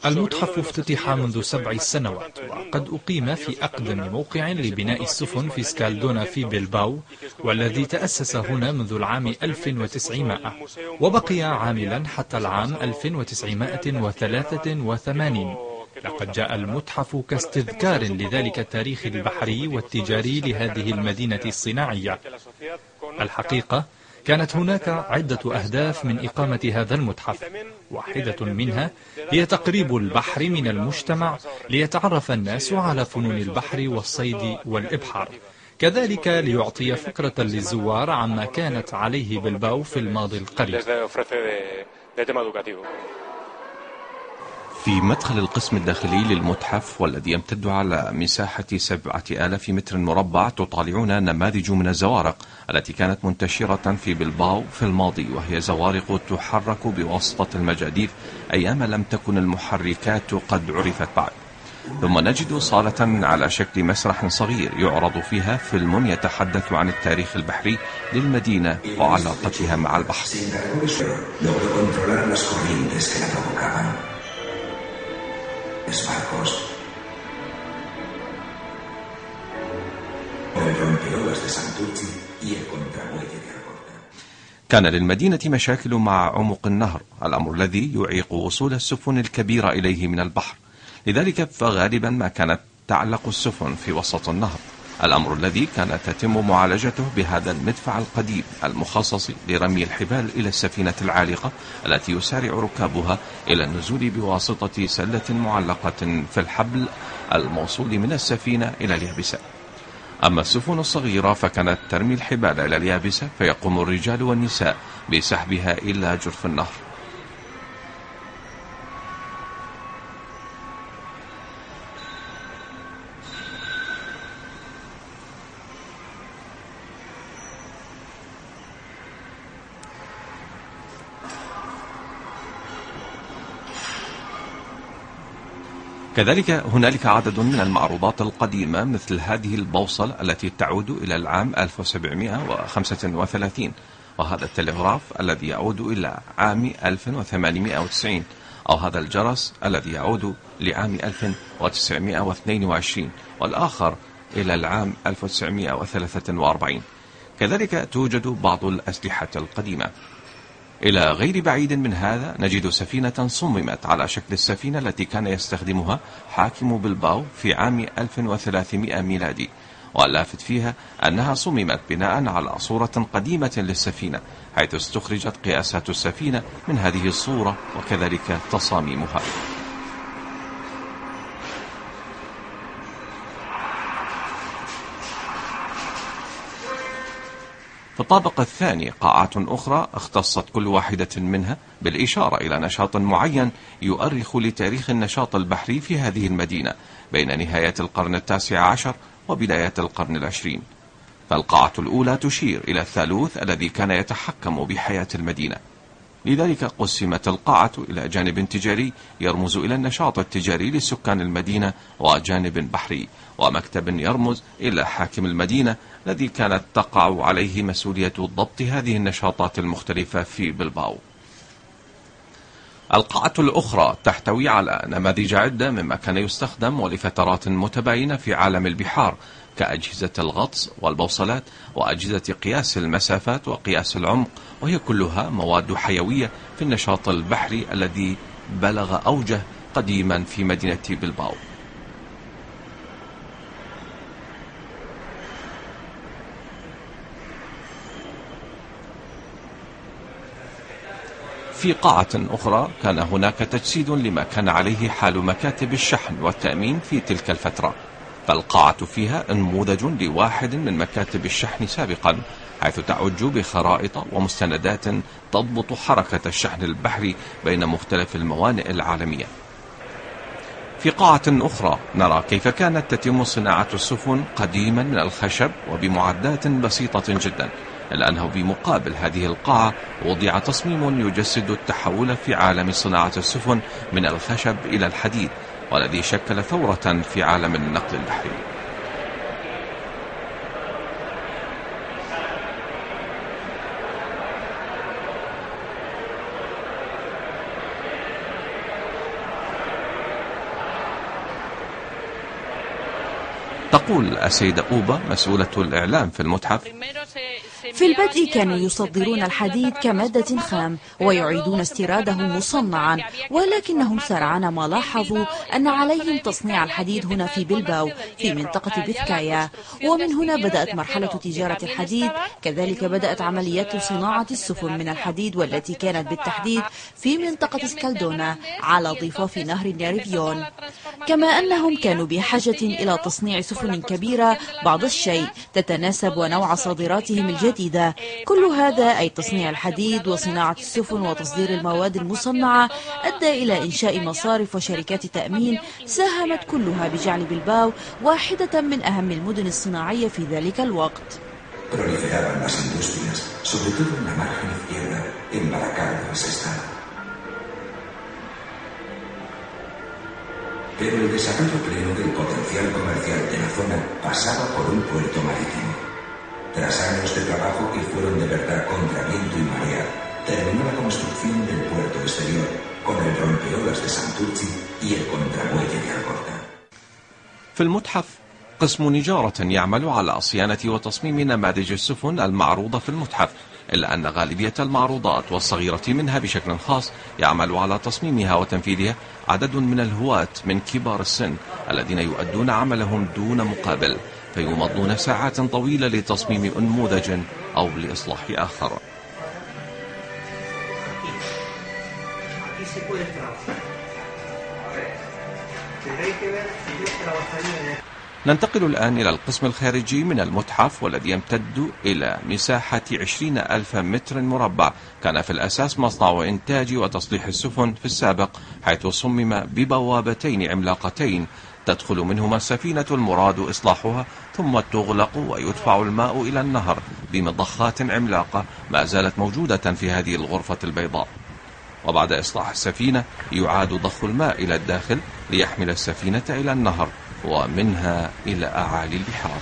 المتحف افتتح منذ 7 سنوات، وقد أقيم في أقدم موقع لبناء السفن في سكالدونا في بلباو، والذي تأسس هنا منذ العام 1900 وبقي عاملا حتى العام 1983. لقد جاء المتحف كاستذكار لذلك التاريخ البحري والتجاري لهذه المدينة الصناعية. الحقيقة كانت هناك عدة أهداف من إقامة هذا المتحف، واحدة منها هي تقريب البحر من المجتمع ليتعرف الناس على فنون البحر والصيد والإبحار، كذلك ليعطي فكرة للزوار عما كانت عليه بلباو في الماضي القريب. في مدخل القسم الداخلي للمتحف والذي يمتد على مساحة 7000 متر مربع تطالعون نماذج من الزوارق التي كانت منتشرة في بلباو في الماضي، وهي زوارق تحرك بواسطة المجاديف أيام لم تكن المحركات قد عرفت بعد. ثم نجد صالة على شكل مسرح صغير يعرض فيها فيلم يتحدث عن التاريخ البحري للمدينة وعلاقتها مع البحر. كان للمدينة مشاكل مع عمق النهر، الأمر الذي يعيق وصول السفن الكبيرة إليه من البحر، لذلك فغالبا ما كانت تعلق السفن في وسط النهر، الأمر الذي كانت تتم معالجته بهذا المدفع القديم المخصص لرمي الحبال إلى السفينة العالقة التي يسارع ركابها إلى النزول بواسطة سلة معلقة في الحبل الموصول من السفينة إلى اليابسة. أما السفن الصغيرة فكانت ترمي الحبال إلى اليابسة، فيقوم الرجال والنساء بسحبها إلى جرف النهر. كذلك هنالك عدد من المعروضات القديمة مثل هذه البوصلة التي تعود إلى العام 1735، وهذا التلغراف الذي يعود إلى عام 1890، أو هذا الجرس الذي يعود لعام 1922 والآخر إلى العام 1943. كذلك توجد بعض الأسلحة القديمة. إلى غير بعيد من هذا نجد سفينة صممت على شكل السفينة التي كان يستخدمها حاكم بلباو في عام 1300 ميلادي، واللافت فيها أنها صممت بناء على صورة قديمة للسفينة، حيث استخرجت قياسات السفينة من هذه الصورة وكذلك تصاميمها. في الطابق الثاني قاعات أخرى اختصت كل واحدة منها بالإشارة إلى نشاط معين يؤرخ لتاريخ النشاط البحري في هذه المدينة بين نهاية القرن 19 وبداية القرن 20. فالقاعة الأولى تشير إلى الثالوث الذي كان يتحكم بحياة المدينة، لذلك قسمت القاعة إلى جانب تجاري يرمز إلى النشاط التجاري لسكان المدينة، وجانب بحري، ومكتب يرمز إلى حاكم المدينة الذي كانت تقع عليه مسؤولية ضبط هذه النشاطات المختلفة في بلباو. القاعة الأخرى تحتوي على نماذج عدة مما كان يستخدم ولفترات متباينة في عالم البحار، كأجهزة الغطس والبوصلات وأجهزة قياس المسافات وقياس العمق، وهي كلها مواد حيوية في النشاط البحري الذي بلغ أوجه قديما في مدينة بلباو. في قاعة أخرى كان هناك تجسيد لما كان عليه حال مكاتب الشحن والتأمين في تلك الفترة، فالقاعة فيها نموذج لواحد من مكاتب الشحن سابقا، حيث تعج بخرائط ومستندات تضبط حركة الشحن البحري بين مختلف الموانئ العالمية. في قاعة أخرى نرى كيف كانت تتم صناعة السفن قديما من الخشب وبمعدات بسيطة جدا، إلا أنه بمقابل هذه القاعة وضع تصميم يجسد التحول في عالم صناعة السفن من الخشب إلى الحديد، والذي شكل ثورة في عالم النقل البحري. تقول السيدة أوبا مسؤولة الإعلام في المتحف: في البدء كانوا يصدرون الحديد كمادة خام ويعيدون استيراده مصنعا، ولكنهم سرعان ما لاحظوا أن عليهم تصنيع الحديد هنا في بلباو في منطقة بثكايا، ومن هنا بدأت مرحلة تجارة الحديد. كذلك بدأت عمليات صناعة السفن من الحديد، والتي كانت بالتحديد في منطقة سكالدونا على ضفاف نهر الناريفيون. كما أنهم كانوا بحاجة إلى تصنيع سفن كبيرة بعض الشيء تتناسب ونوع صادراتهم الجديدة. كل هذا أي تصنيع الحديد وصناعة السفن وتصدير المواد المصنعة أدى إلى إنشاء مصارف وشركات تأمين ساهمت كلها بجعل بلباو واحدة من أهم المدن الصناعية في ذلك الوقت. Pero el desarrollo pleno del potencial comercial de la zona pasaba por un puerto marítimo. Tras años de trabajo que fueron de verdad contra viento y marea, terminó la construcción del puerto exterior, con el rompeolas de Santurce y el contramuelle de Algorta. في المتحف قسم نجارة يعمل على صيانة وتصميم نماذج السفن المعروضة في المتحف، إلا أن غالبية المعروضات والصغيرة منها بشكل خاص يعمل على تصميمها وتنفيذها عدد من الهواة من كبار السن الذين يؤدون عملهم دون مقابل، فيمضون ساعات طويلة لتصميم أنموذج أو لإصلاح آخر. ننتقل الآن إلى القسم الخارجي من المتحف، والذي يمتد إلى مساحة 20,000 متر مربع. كان في الأساس مصنع وإنتاج وتصليح السفن في السابق، حيث صمم ببوابتين عملاقتين تدخل منهما السفينة المراد إصلاحها، ثم تغلق ويدفع الماء إلى النهر بمضخات عملاقة ما زالت موجودة في هذه الغرفة البيضاء. وبعد إصلاح السفينة يعاد ضخ الماء إلى الداخل ليحمل السفينة إلى النهر ومنها إلى أعالي البحار.